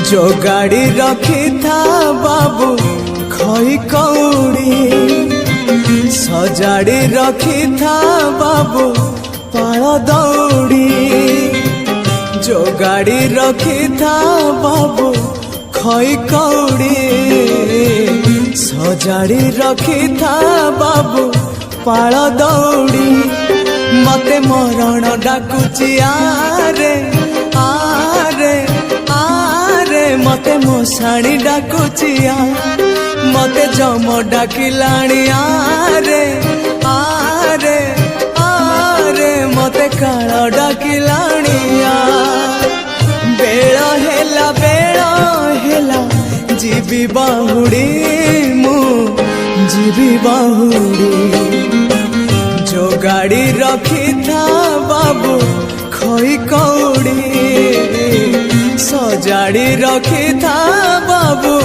जो गाड़ी रखी था बाबू खई कौड़ी सजाड़ी रखी था बाबू पाल दौड़ी। जो गाड़ी रखी था बाबू खई कौड़ी सजाड़ी रखी था बाबू पाल दौड़ी। मते मरण डाकुची आरे आरे आरे मते मशाणी डाकुची मते जम डाकिलाणी आरे आरे आरे मते काळ डाकिलाणी बेळ हेला जीवी बाहुड़ी मु जीवी बाहुड़ी। जो गाड़ी रखी था बाबू खई कौड़ी सजाड़ी रखी था बाबू